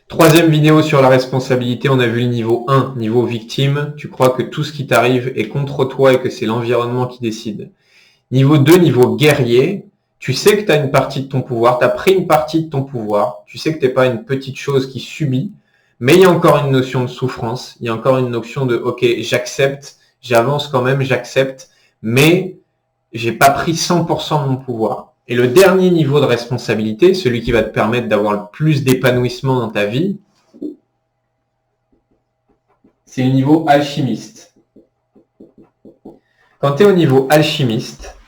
Troisième vidéo sur la responsabilité, on a vu le niveau 1, niveau victime. Tu crois que tout ce qui t'arrive est contre toi et que c'est l'environnement qui décide. Niveau 2, niveau guerrier, tu sais que tu as une partie de ton pouvoir, tu as pris une partie de ton pouvoir, tu sais que tu n'es pas une petite chose qui subit, mais il y a encore une notion de souffrance, il y a encore une notion de « ok, j'accepte, j'avance quand même, j'accepte, mais j'ai pas pris 100% de mon pouvoir ». Et le dernier niveau de responsabilité, celui qui va te permettre d'avoir le plus d'épanouissement dans ta vie, c'est le niveau alchimiste. Quand tu es au niveau alchimiste,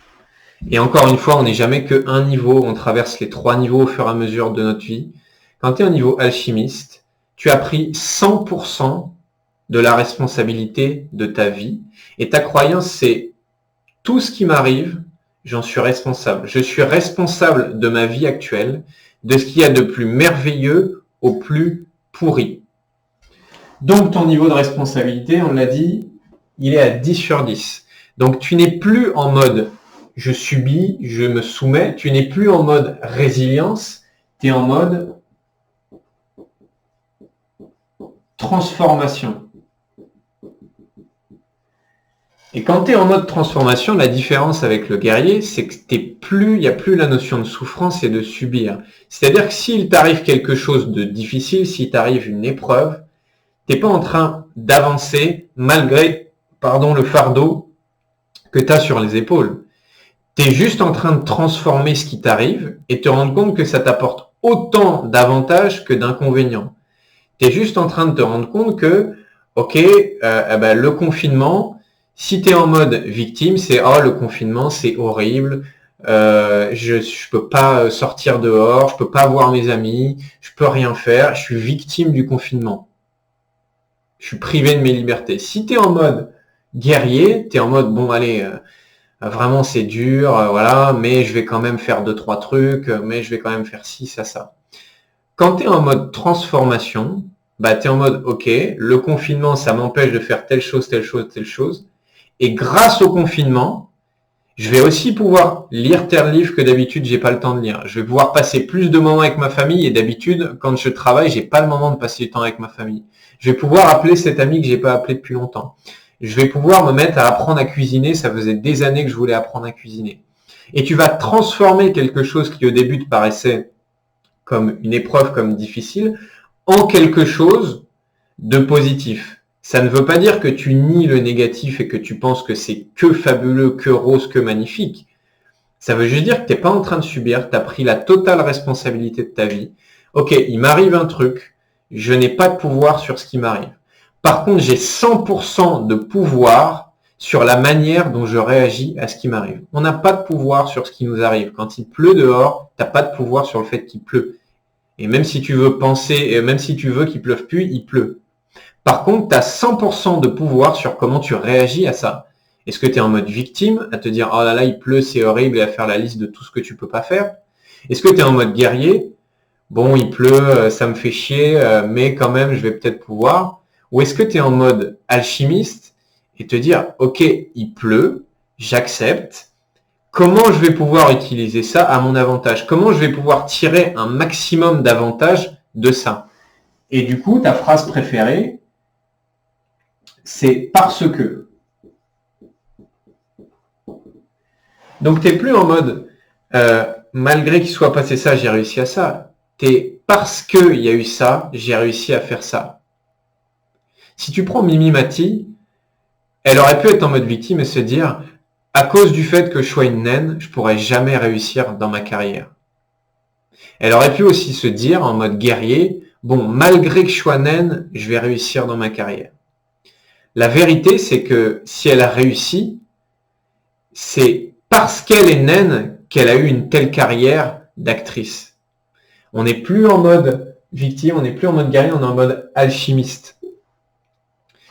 et encore une fois, on n'est jamais qu'un niveau, on traverse les 3 niveaux au fur et à mesure de notre vie. Quand tu es au niveau alchimiste, tu as pris 100% de la responsabilité de ta vie. Et ta croyance, c'est tout ce qui m'arrive, j'en suis responsable. Je suis responsable de ma vie actuelle, de ce qu'il y a de plus merveilleux au plus pourri. Donc ton niveau de responsabilité, on l'a dit, il est à 10 sur 10. Donc tu n'es plus en mode je subis, je me soumets, tu n'es plus en mode résilience, tu es en mode transformation. Et quand tu es en mode transformation, la différence avec le guerrier, c'est que il n'y a plus la notion de souffrance et de subir. C'est-à-dire que s'il t'arrive quelque chose de difficile, s'il t'arrive une épreuve, tu n'es pas en train d'avancer malgré, le fardeau que tu as sur les épaules. Tu es juste en train de transformer ce qui t'arrive et te rendre compte que ça t'apporte autant d'avantages que d'inconvénients. Tu es juste en train de te rendre compte que, le confinement, si tu es en mode victime, c'est « oh, le confinement, c'est horrible, je peux pas sortir dehors, je peux pas voir mes amis, je peux rien faire, je suis victime du confinement. Je suis privé de mes libertés. » Si tu es en mode guerrier, tu es en mode « bon, allez, vraiment c'est dur, voilà, mais je vais quand même faire 2-3 trucs, mais je vais quand même faire ci, ça. » Quand tu es en mode transformation, tu es en mode « ok, le confinement, ça m'empêche de faire telle chose. Et grâce au confinement, je vais aussi pouvoir lire tel livre que d'habitude, j'ai pas le temps de lire. Je vais pouvoir passer plus de moments avec ma famille et d'habitude, quand je travaille, j'ai pas le moment de passer du temps avec ma famille. Je vais pouvoir appeler cet ami que j'ai pas appelé depuis longtemps. Je vais pouvoir me mettre à apprendre à cuisiner. Ça faisait des années que je voulais apprendre à cuisiner. Et tu vas transformer quelque chose qui au début te paraissait comme une épreuve, comme difficile, en quelque chose de positif. Ça ne veut pas dire que tu nies le négatif et que tu penses que c'est que fabuleux, que rose, que magnifique. Ça veut juste dire que tu n'es pas en train de subir, tu as pris la totale responsabilité de ta vie. Ok, il m'arrive un truc, je n'ai pas de pouvoir sur ce qui m'arrive. Par contre, j'ai 100% de pouvoir sur la manière dont je réagis à ce qui m'arrive. On n'a pas de pouvoir sur ce qui nous arrive. Quand il pleut dehors, tu n'as pas de pouvoir sur le fait qu'il pleut. Et même si tu veux penser, et même si tu veux qu'il pleuve plus, il pleut. Par contre, tu as 100% de pouvoir sur comment tu réagis à ça. Est-ce que tu es en mode victime, à te dire « oh là là, il pleut, c'est horrible » et à faire la liste de tout ce que tu peux pas faire? Est-ce que tu es en mode guerrier? Bon, il pleut, ça me fait chier, mais quand même, je vais peut-être pouvoir. Ou est-ce que tu es en mode alchimiste et te dire « ok, il pleut, j'accepte. Comment je vais pouvoir utiliser ça à mon avantage? Comment je vais pouvoir tirer un maximum d'avantages de ça ?» Et du coup, ta phrase préférée, c'est « parce que ». Donc, tu n'es plus en mode malgré qu'il soit passé ça, j'ai réussi à ça. Tu es parce qu'il y a eu ça, j'ai réussi à faire ça. Si tu prends Mimi Mati, elle aurait pu être en mode victime et se dire « à cause du fait que je sois une naine, je pourrais jamais réussir dans ma carrière ». Elle aurait pu aussi se dire en mode guerrier « bon, malgré que je sois naine, je vais réussir dans ma carrière ». La vérité, c'est que si elle a réussi, c'est parce qu'elle est naine qu'elle a eu une telle carrière d'actrice. On n'est plus en mode victime, on n'est plus en mode guerrier, on est en mode alchimiste.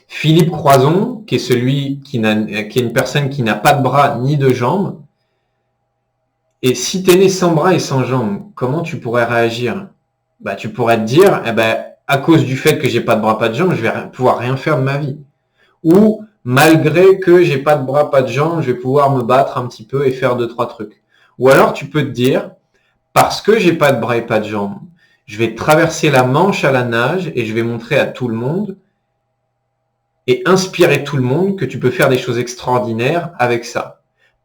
Philippe Croison, qui est une personne qui n'a pas de bras ni de jambes, et si tu es né sans bras et sans jambes, comment tu pourrais réagir? Tu pourrais te dire, à cause du fait que j'ai pas de bras, pas de jambes, je vais pouvoir rien faire de ma vie. Ou malgré que j'ai pas de bras, pas de jambes, je vais pouvoir me battre un petit peu et faire 2-3 trucs. Ou alors tu peux te dire, parce que j'ai pas de bras et pas de jambes, Je vais traverser la Manche à la nage et je vais montrer à tout le monde et inspirer tout le monde que tu peux faire des choses extraordinaires avec ça.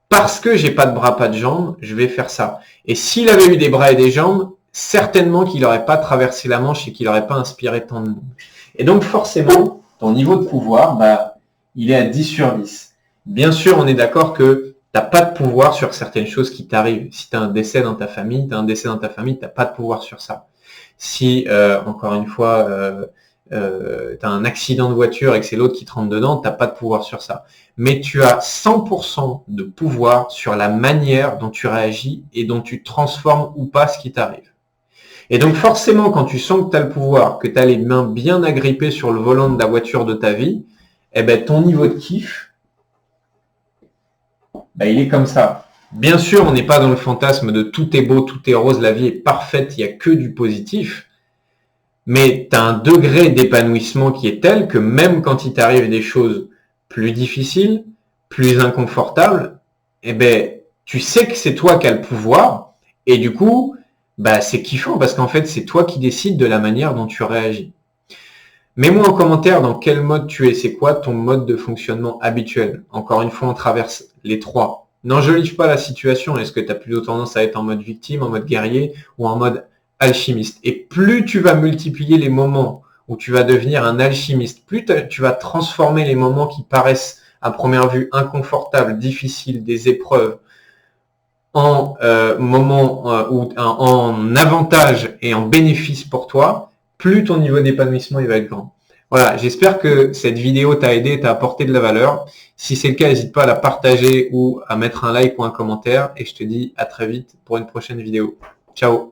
Parce que j'ai pas de bras, pas de jambes, je vais faire ça. Et s'il avait eu des bras et des jambes, certainement qu'il n'aurait pas traversé la Manche et qu'il n'aurait pas inspiré tant de monde. Et donc forcément, ton niveau de pouvoir, il est à 10 sur 10. Bien sûr, on est d'accord que tu n'as pas de pouvoir sur certaines choses qui t'arrivent. Si tu as un décès dans ta famille, tu n'as pas de pouvoir sur ça. Si, encore une fois, tu as un accident de voiture et que c'est l'autre qui te rentre dedans, tu n'as pas de pouvoir sur ça. Mais tu as 100% de pouvoir sur la manière dont tu réagis et dont tu transformes ou pas ce qui t'arrive. Et donc forcément, quand tu sens que tu as le pouvoir, que tu as les mains bien agrippées sur le volant de la voiture de ta vie, ton niveau de kiff, il est comme ça. Bien sûr, on n'est pas dans le fantasme de tout est beau, tout est rose, la vie est parfaite, il n'y a que du positif. Mais tu as un degré d'épanouissement qui est tel que même quand il t'arrive des choses plus difficiles, plus inconfortables, tu sais que c'est toi qui as le pouvoir et du coup, c'est kiffant parce qu'en fait, c'est toi qui décides de la manière dont tu réagis. Mets-moi en commentaire dans quel mode tu es, c'est quoi ton mode de fonctionnement habituel. Encore une fois, on traverse les trois. N'enjolive pas la situation. Est-ce que tu as plutôt tendance à être en mode victime, en mode guerrier ou en mode alchimiste? Et plus tu vas multiplier les moments où tu vas devenir un alchimiste, plus tu vas transformer les moments qui paraissent à première vue inconfortables, difficiles, des épreuves, en en avantage et en bénéfice pour toi, plus ton niveau d'épanouissement il va être grand. Voilà, j'espère que cette vidéo t'a aidé, t'a apporté de la valeur. Si c'est le cas, n'hésite pas à la partager ou à mettre un like ou un commentaire. Et je te dis à très vite pour une prochaine vidéo. Ciao!